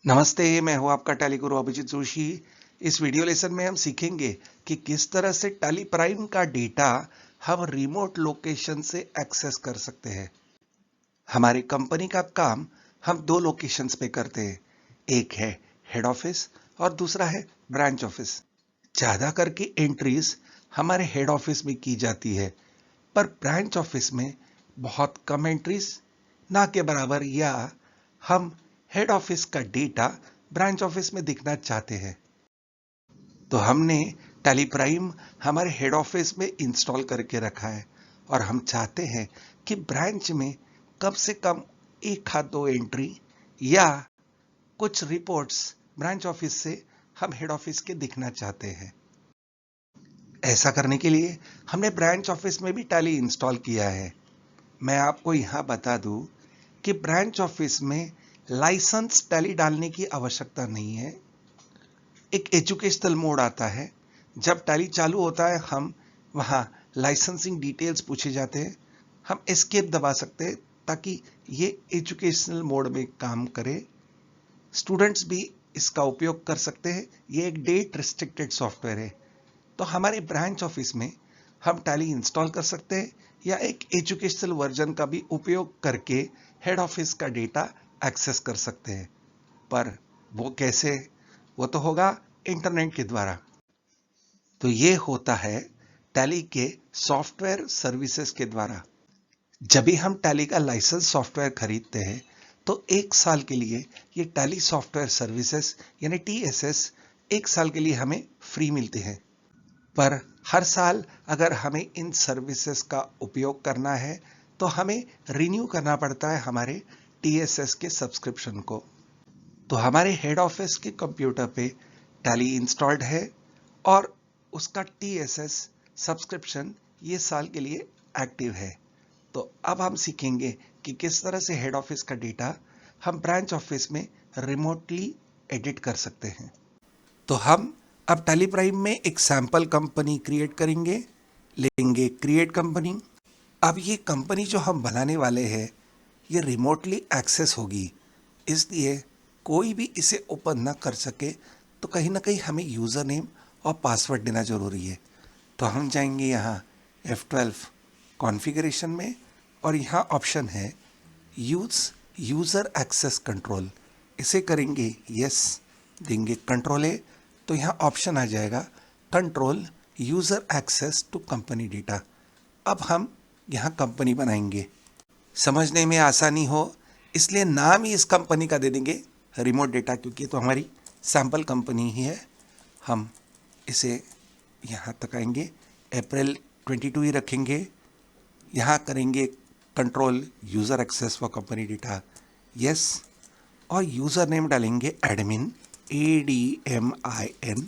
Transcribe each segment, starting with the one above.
नमस्ते, मैं हूँ आपका टैली गुरु अभिजीत जोशी। इस वीडियो लेसन में हम सीखेंगे कि किस तरह से टैली प्राइम का डेटा हम रिमोट लोकेशन से एक्सेस कर सकते हैं। हमारी कंपनी का काम हम दो लोकेशंस पे करते हैं, एक है हेड ऑफिस और दूसरा है ब्रांच ऑफिस। ज्यादा करके एंट्रीज हमारे हेड ऑफिस में की जाती है, पर ब्रांच ऑफिस में बहुत कम एंट्रीज, ना के बराबर, या हम हेड ऑफिस का डेटा ब्रांच ऑफिस में दिखना चाहते हैं। तो हमने टैली प्राइम हमारे हेड ऑफिस में इंस्टॉल करके रखा है और हम चाहते हैं कि ब्रांच में कम से कम एक हाथ दो एंट्री या कुछ रिपोर्ट्स ब्रांच ऑफिस से हम हेड ऑफिस के दिखना चाहते हैं। ऐसा करने के लिए हमने ब्रांच ऑफिस में भी टैली इंस्टॉल किया है। मैं आपको यहां बता दूं कि ब्रांच ऑफिस में लाइसेंस टैली डालने की आवश्यकता नहीं है। एक एजुकेशनल मोड आता है, जब टैली चालू होता है हम वहां लाइसेंसिंग डिटेल्स पूछे जाते हैं, हम एस्केप दबा सकते हैं ताकि ये एजुकेशनल मोड में काम करे। स्टूडेंट्स भी इसका उपयोग कर सकते हैं। ये एक डेट रिस्ट्रिक्टेड सॉफ्टवेयर है। तो हमारे ब्रांच ऑफिस में हम टैली इंस्टॉल कर सकते हैं या एक एजुकेशनल वर्जन का भी उपयोग करके हेड ऑफिस का डेटा एक्सेस कर सकते हैं। पर वो कैसे? वो तो होगा इंटरनेट के द्वारा। तो ये होता है टैली के सॉफ्टवेयर सर्विसेज के द्वारा। जब भी हम टैली का लाइसेंस सॉफ्टवेयर खरीदते हैं तो एक साल के लिए ये टैली सॉफ्टवेयर सर्विसेज यानी TSS एक साल के लिए हमें फ्री मिलते हैं। पर हर साल अगर हमें इन सर्विसेज का उपयोग करना है तो हमें रिन्यू करना पड़ता है हमारे TSS के सब्सक्रिप्शन को। तो हमारे हेड ऑफिस के कंप्यूटर पे टैली इंस्टॉल्ड है और उसका TSS सब्सक्रिप्शन ये साल के लिए एक्टिव है। तो अब हम सीखेंगे कि किस तरह से हेड ऑफिस का डेटा हम ब्रांच ऑफिस में रिमोटली एडिट कर सकते हैं। तो हम अब टैली प्राइम में एक सैंपल कंपनी क्रिएट करेंगे। लेंगे क्रिएट कंपनी। अब ये कंपनी जो हम बनाने वाले हैं ये रिमोटली एक्सेस होगी, इसलिए कोई भी इसे ओपन ना कर सके। तो कहीं ना कहीं हमें यूज़र नेम और पासवर्ड देना ज़रूरी है। तो हम जाएंगे यहाँ F12 कॉन्फ़िगरेशन में और यहाँ ऑप्शन है यूज़र एक्सेस कंट्रोल। इसे करेंगे यस, देंगे कंट्रोल ए, तो यहाँ ऑप्शन आ जाएगा control user access to company data. अब हम यहाँ कंपनी बनाएंगे। समझने में आसानी हो इसलिए नाम ही इस कंपनी का दे देंगे रिमोट डेटा, क्योंकि तो हमारी सैंपल कंपनी ही है। हम इसे यहाँ तक आएंगे, अप्रैल 22 ही रखेंगे। यहाँ करेंगे control user access for company data, yes, और यूज़र नेम डालेंगे एडमिन ADMIN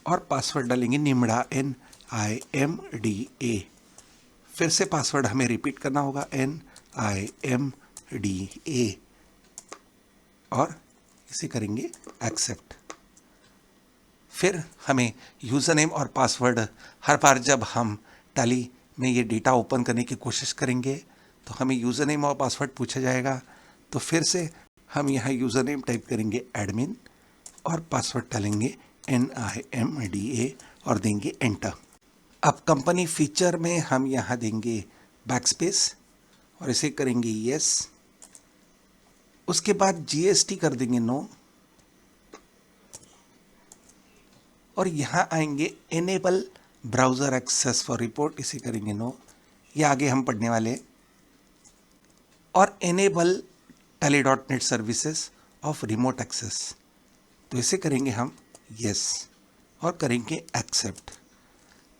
और पासवर्ड डालेंगे निमड़ा NIMDA। फिर से पासवर्ड हमें रिपीट करना होगा NIMDA और इसे करेंगे एक्सेप्ट। फिर हमें यूज़र नेम और पासवर्ड हर बार जब हम टैली में ये डेटा ओपन करने की कोशिश करेंगे तो हमें यूज़र नेम और पासवर्ड पूछा जाएगा। तो फिर से हम यहाँ यूज़र नेम टाइप करेंगे एडमिन और पासवर्ड डालेंगे NIMDA और देंगे एंटर। अब कंपनी फीचर में हम यहाँ देंगे बैकस्पेस और इसे करेंगे यस। उसके बाद GST कर देंगे नो और यहाँ आएंगे enable browser access for report, इसे करेंगे नो, ये आगे हम पढ़ने वाले। और एनेबल टैली.net सर्विसेज ऑफ रिमोट एक्सेस, तो इसे करेंगे हम यस और करेंगे एक्सेप्ट।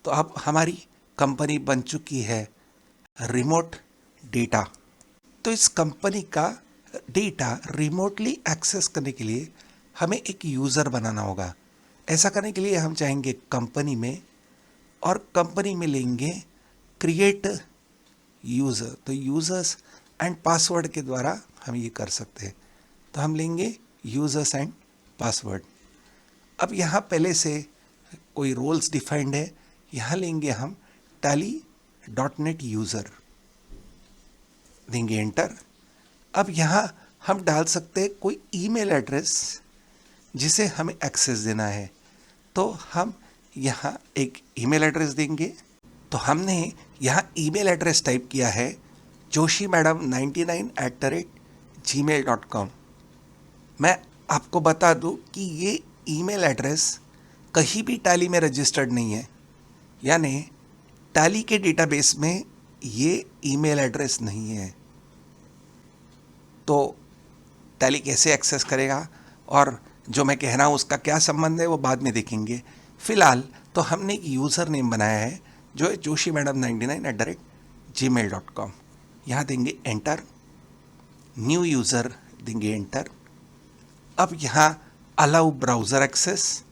तो अब हमारी कंपनी बन चुकी है रिमोट डेटा। तो इस कंपनी का डेटा रिमोटली एक्सेस करने के लिए हमें एक यूज़र बनाना होगा। ऐसा करने के लिए हम चाहेंगे कंपनी में और कंपनी में लेंगे क्रिएट यूज़र। तो यूज़र्स एंड पासवर्ड के द्वारा हम ये कर सकते हैं। तो हम लेंगे यूज़र्स एंड पासवर्ड। अब यहाँ पहले से कोई रोल्स डिफाइंड है, यहाँ लेंगे हम टैली.net यूज़र, देंगे एंटर। अब यहाँ हम डाल सकते हैं कोई ईमेल एड्रेस जिसे हमें एक्सेस देना है। तो हम यहाँ एक ईमेल एड्रेस देंगे। तो हमने यहाँ ईमेल एड्रेस टाइप किया है joshimadam99@gmail.com। मैं आपको बता दूं कि ये ईमेल एड्रेस कहीं भी टैली में रजिस्टर्ड नहीं है, यानी टैली के डेटाबेस में ये ईमेल एड्रेस नहीं है। तो टैली कैसे एक्सेस करेगा और जो मैं कह रहा हूँ उसका क्या संबंध है वो बाद में देखेंगे। फिलहाल तो हमने एक यूज़र नेम बनाया है जो है joshimadam99@gmail.com। यहाँ देंगे एंटर, न्यू यूज़र देंगे एंटर। अब यहाँ अलाउ ब्राउज़र एक्सेस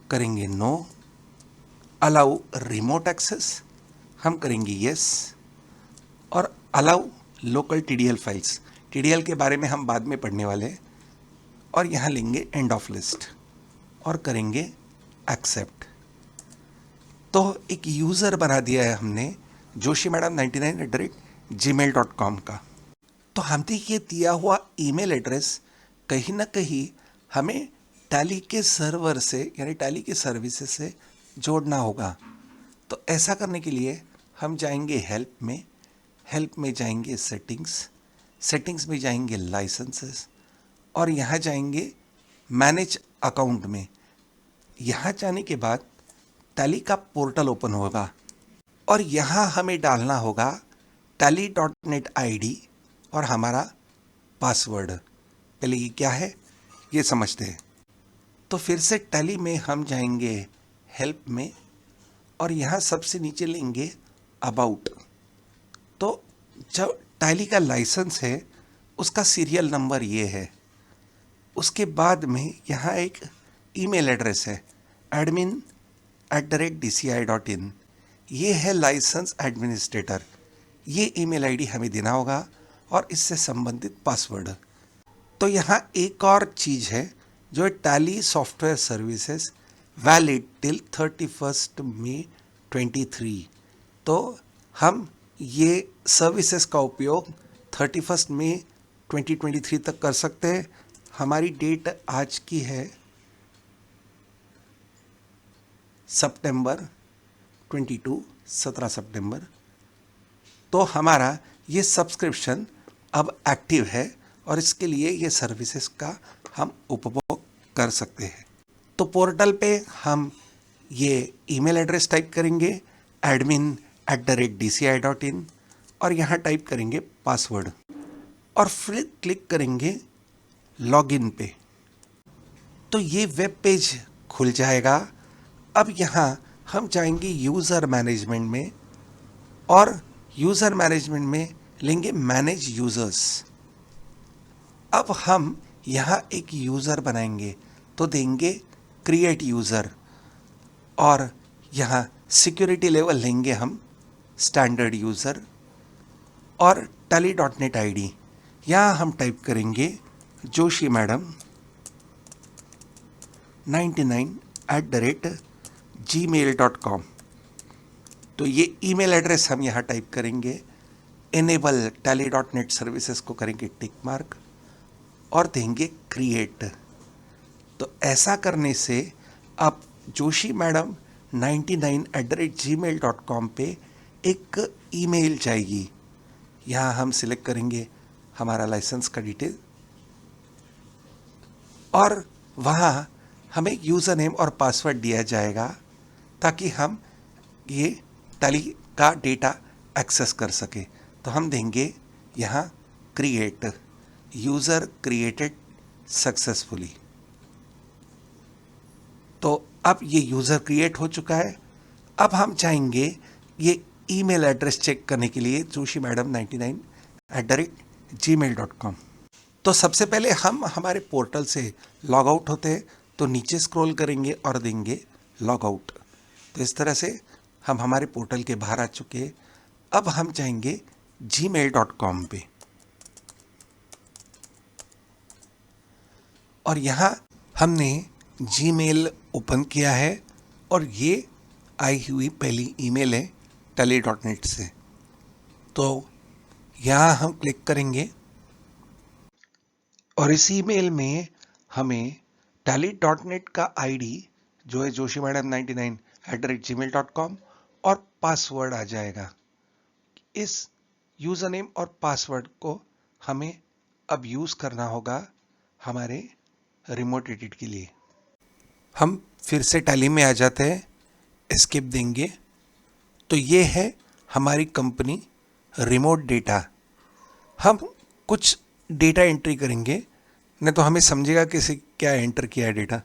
करेंगे नो, अलाउ रिमोट एक्सेस हम करेंगे यस, और allow local TDL files, TDL के बारे में हम बाद में पढ़ने वाले हैं, और यहाँ लेंगे एंड ऑफ लिस्ट और करेंगे एक्सेप्ट। तो एक यूज़र बना दिया है हमने joshimadam99@gmail.com का। तो हमने ये दिया हुआ ईमेल एड्रेस कहीं ना कहीं हमें टैली के सर्वर से यानी टैली के सर्विसेज से जोड़ना होगा। तो ऐसा करने के लिए हम जाएंगे हेल्प में जाएंगे सेटिंग्स में जाएंगे लाइसेंसेस, और यहाँ जाएंगे मैनेज अकाउंट में। यहाँ जाने के बाद टैली का पोर्टल ओपन होगा और यहाँ हमें डालना होगा tally.net ID और हमारा पासवर्ड। पहले ये क्या है ये समझते हैं। तो फिर से टैली में हम जाएंगे हेल्प में और यहाँ सबसे नीचे लेंगे अबाउट। तो जब टैली का लाइसेंस है उसका सीरियल नंबर ये है। उसके बाद में यहाँ एक ईमेल एड्रेस है admin@dci.in। ये है लाइसेंस एडमिनिस्ट्रेटर। ये ईमेल आईडी हमें देना होगा और इससे संबंधित पासवर्ड। तो यहाँ एक और चीज़ है जो है tally software services valid till 31 मई 23। तो हम ये सर्विसेज का उपयोग 31 मई 2023 तक कर सकते हैं। हमारी डेट आज की है सितंबर 22, 17 सितंबर। तो हमारा ये सब्सक्रिप्शन अब एक्टिव है और इसके लिए ये सर्विसेज का हम उपभोग कर सकते हैं। तो पोर्टल पे हम ये ईमेल एड्रेस टाइप करेंगे admin@dci.in और यहाँ टाइप करेंगे पासवर्ड और फिर क्लिक करेंगे लॉगिन पे। तो ये वेब पेज खुल जाएगा। अब यहाँ हम जाएंगे यूज़र मैनेजमेंट में और यूज़र मैनेजमेंट में लेंगे मैनेज यूज़र्स। अब हम यहाँ एक यूज़र बनाएंगे तो देंगे क्रिएट यूज़र और यहाँ सिक्योरिटी लेवल लेंगे हम स्टैंडर्ड यूज़र और tally.net ID। यहाँ हम टाइप करेंगे joshimadam99@gmail.com। तो ये ईमेल एड्रेस हम यहाँ टाइप करेंगे। इनेबल tally.net सर्विसेज को करेंगे टिक मार्क और देंगे क्रिएट। तो ऐसा करने से अब joshimadam99@gmail.com पे एक ईमेल जाएगी। यहाँ हम सिलेक्ट करेंगे हमारा लाइसेंस का डिटेल और वहाँ हमें यूज़र नेम और पासवर्ड दिया जाएगा ताकि हम ये टैली का डेटा एक्सेस कर सके। तो हम देंगे यहाँ क्रिएट, यूज़र क्रिएटेड सक्सेसफुली। तो अब ये यूज़र क्रिएट हो चुका है। अब हम चाहेंगे ये ईमेल एड्रेस चेक करने के लिए joshimadam99@gmail.com। तो सबसे पहले हम हमारे पोर्टल से लॉग आउट होते हैं तो नीचे स्क्रॉल करेंगे और देंगे लॉग आउट। तो इस तरह से हम हमारे पोर्टल के बाहर आ चुके हैं। अब हम जाएंगे gmail.com पे और यहाँ हमने जीमेल ओपन किया है और ये आई हुई पहली ईमेल है tally.net से। तो यहाँ हम क्लिक करेंगे और इस ईमेल में हमें tally.net का आईडी जो है जोशी मैडम 99@gmail.com और पासवर्ड आ जाएगा। इस यूजर नेम और पासवर्ड को हमें अब यूज करना होगा हमारे रिमोट एडिट के लिए। हम फिर से टैली में आ जाते हैं, एस्केप देंगे तो ये है हमारी कंपनी रिमोट डेटा। हम कुछ डेटा एंट्री करेंगे, नहीं तो हमें समझेगा कैसे क्या एंटर किया है डेटा।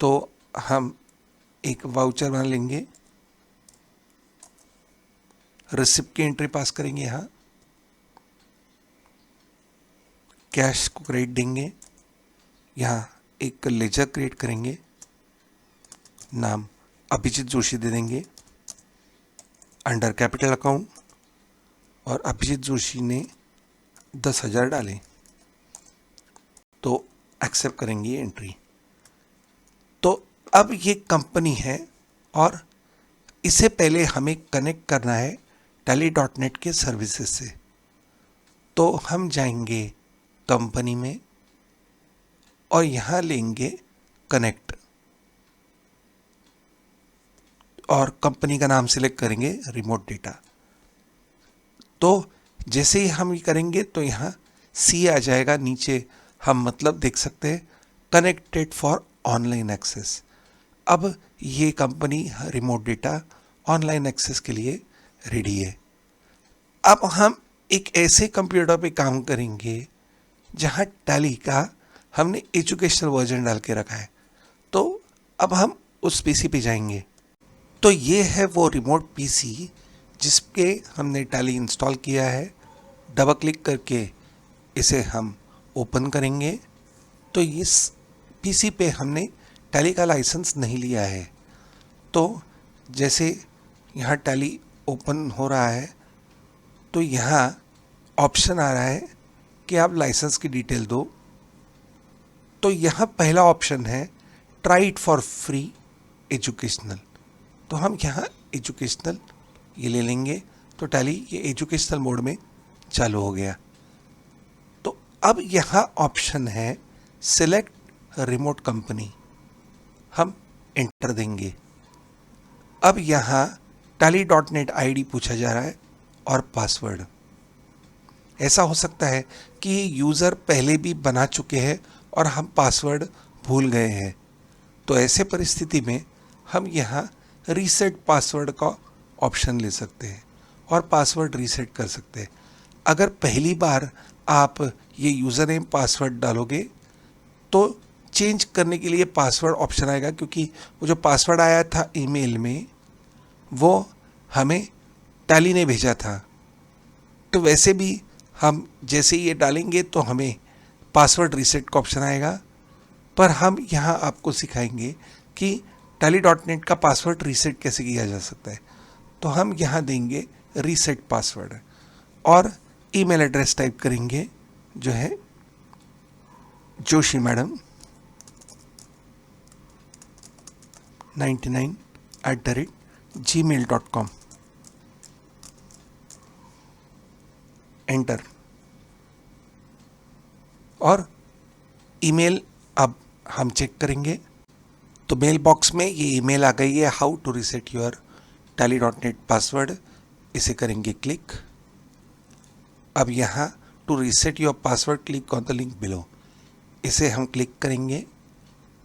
तो हम एक वाउचर बना लेंगे, रिसिप्ट की एंट्री पास करेंगे, यहाँ कैश को क्रेडिट देंगे, यहाँ एक लेजर क्रिएट करेंगे, नाम अभिजीत जोशी दे देंगे, अंडर कैपिटल अकाउंट, और अभिजीत जोशी ने 10,000 डाले तो एक्सेप्ट करेंगे एंट्री। तो अब ये कंपनी है और इससे पहले हमें कनेक्ट करना है tally.net के सर्विसेज से। तो हम जाएंगे कंपनी में और यहाँ लेंगे कनेक्ट और कंपनी का नाम सिलेक्ट करेंगे रिमोट डेटा। तो जैसे ही हम ये करेंगे तो यहाँ सी आ जाएगा, नीचे हम मतलब देख सकते हैं कनेक्टेड फॉर ऑनलाइन एक्सेस। अब ये company remote data online access के लिए रेडी है। अब हम एक ऐसे कंप्यूटर पे काम करेंगे जहाँ टैली का हमने एजुकेशनल वर्जन डाल के रखा है। तो अब हम उस पीसी पे जाएंगे। तो ये है वो रिमोट पीसी जिस पे हमने टैली इंस्टॉल किया है। डबल क्लिक करके इसे हम ओपन करेंगे तो इस पीसी पे हमने टैली का लाइसेंस नहीं लिया है। तो जैसे यहाँ टैली ओपन हो रहा है तो यहाँ ऑप्शन आ रहा है कि आप लाइसेंस की डिटेल दो। तो यहाँ पहला ऑप्शन है try it for free educational. तो हम यहाँ एजुकेशनल ये ले लेंगे तो टैली ये एजुकेशनल मोड में चालू हो गया। तो अब यहाँ ऑप्शन है सिलेक्ट रिमोट कंपनी, हम एंटर देंगे। अब यहाँ tally.net आईडी पूछा जा रहा है और पासवर्ड। ऐसा हो सकता है कि यूज़र पहले भी बना चुके हैं और हम पासवर्ड भूल गए हैं। तो ऐसे परिस्थिति में हम यहाँ रीसेट पासवर्ड का ऑप्शन ले सकते हैं और पासवर्ड रीसेट कर सकते हैं। अगर पहली बार आप ये यूज़र नेम पासवर्ड डालोगे तो चेंज करने के लिए पासवर्ड ऑप्शन आएगा, क्योंकि वो जो पासवर्ड आया था ईमेल में वो हमें टैली ने भेजा था। तो वैसे भी हम जैसे ये डालेंगे तो हमें पासवर्ड रीसेट का ऑप्शन आएगा। पर हम यहाँ आपको सिखाएंगे कि tally.net का पासवर्ड रीसेट कैसे किया जा सकता है। तो हम यहाँ देंगे रीसेट पासवर्ड और ईमेल एड्रेस टाइप करेंगे जो है जोशी मैडम 99@gmail.com, एंटर। और ईमेल अब हम चेक करेंगे तो मेल बॉक्स में ये ईमेल आ गई है, how to reset your tally.net password. इसे करेंगे क्लिक। अब यहाँ to reset your password click on the link below, इसे हम क्लिक करेंगे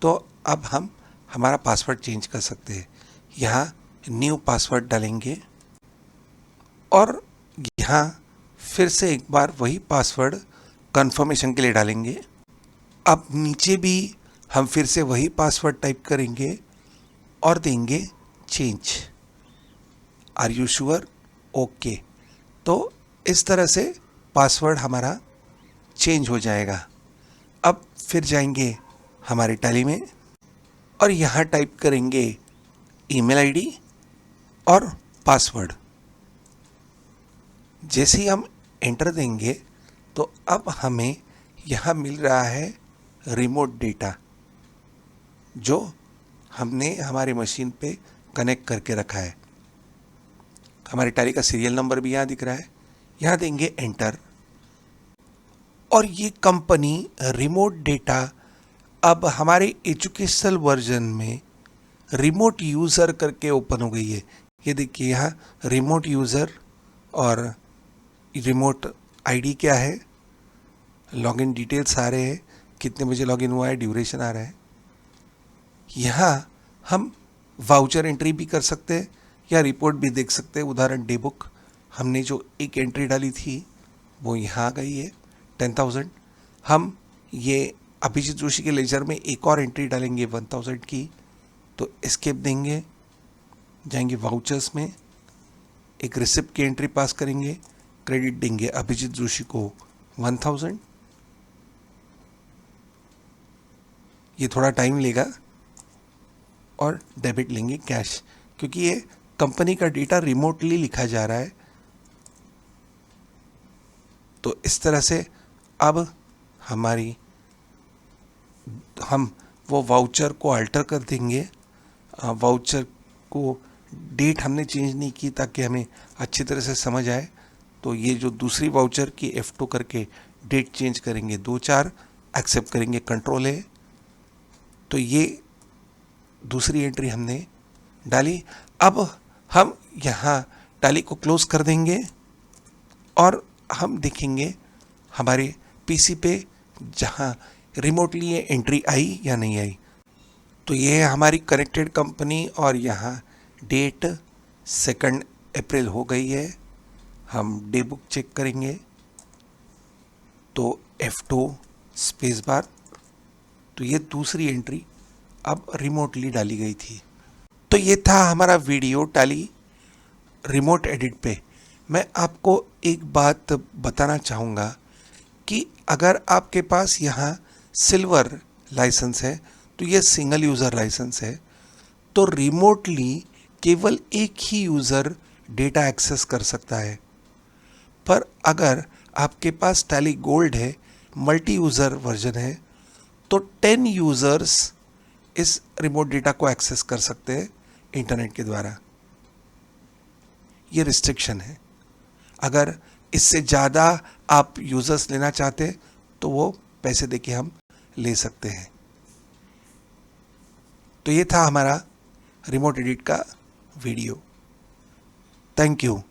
तो अब हम हमारा पासवर्ड चेंज कर सकते हैं। यहाँ न्यू पासवर्ड डालेंगे और यहाँ फिर से एक बार वही पासवर्ड कंफर्मेशन के लिए डालेंगे। अब नीचे भी हम फिर से वही पासवर्ड टाइप करेंगे और देंगे change, are you sure, okay. तो इस तरह से पासवर्ड हमारा चेंज हो जाएगा। अब फिर जाएंगे हमारे टैली में और यहाँ टाइप करेंगे ईमेल आईडी और पासवर्ड। जैसे ही हम एंटर देंगे तो अब हमें यहाँ मिल रहा है रिमोट डेटा जो हमने हमारी मशीन पे कनेक्ट करके रखा है। हमारे टैली का सीरियल नंबर भी यहाँ दिख रहा है। यहाँ देंगे एंटर और ये कंपनी रिमोट डेटा अब हमारे एजुकेशनल वर्जन में रिमोट यूज़र करके ओपन हो गई है। ये देखिए यहाँ रिमोट यूज़र और रिमोट आईडी क्या है, लॉगिन डिटेल्स आ रहे हैं, कितने बजे लॉगिन हुआ है, ड्यूरेशन आ रहा है। यहाँ हम वाउचर एंट्री भी कर सकते हैं या रिपोर्ट भी देख सकते हैं। उदाहरण डे बुक, हमने जो एक एंट्री डाली थी वो यहाँ आ गई है 10,000। हम ये अभिजीत जोशी के लेजर में एक और एंट्री डालेंगे 1,000 की, तो एस्केप देंगे, जाएंगे वाउचर्स में, एक रिसिप्ट की एंट्री पास करेंगे, क्रेडिट देंगे अभिजीत जोशी को 1,000। ये थोड़ा टाइम लेगा और डेबिट लेंगे कैश, क्योंकि ये कंपनी का डेटा रिमोटली लिखा जा रहा है। तो इस तरह से अब हम वो वाउचर को अल्टर कर देंगे। वाउचर को डेट हमने चेंज नहीं की ताकि हमें अच्छी तरह से समझ आए। तो ये जो दूसरी वाउचर की F2 करके डेट चेंज करेंगे, 2/4 एक्सेप्ट करेंगे, कंट्रोल है। तो ये दूसरी एंट्री हमने डाली। अब हम यहाँ टैली को क्लोज कर देंगे और हम देखेंगे हमारे पीसी पे जहाँ रिमोटली ये एंट्री आई या नहीं आई। तो ये है हमारी कनेक्टेड कंपनी और यहाँ डेट 2 अप्रैल हो गई है। हम डे बुक चेक करेंगे तो F2 स्पेस बार, तो ये दूसरी एंट्री अब रिमोटली डाली गई थी। तो ये था हमारा वीडियो टैली रिमोट एडिट पे। मैं आपको एक बात बताना चाहूँगा कि अगर आपके पास यहाँ सिल्वर लाइसेंस है तो ये सिंगल यूज़र लाइसेंस है, तो रिमोटली केवल एक ही यूज़र डेटा एक्सेस कर सकता है। पर अगर आपके पास टैली गोल्ड है, मल्टी यूज़र वर्जन है, तो 10 यूज़र्स इस रिमोट डेटा को एक्सेस कर सकते हैं इंटरनेट के द्वारा। ये रिस्ट्रिक्शन है। अगर इससे ज़्यादा आप यूज़र्स लेना चाहते हैं तो वो पैसे देके हम ले सकते हैं। तो ये था हमारा रिमोट एडिट का वीडियो। Thank you.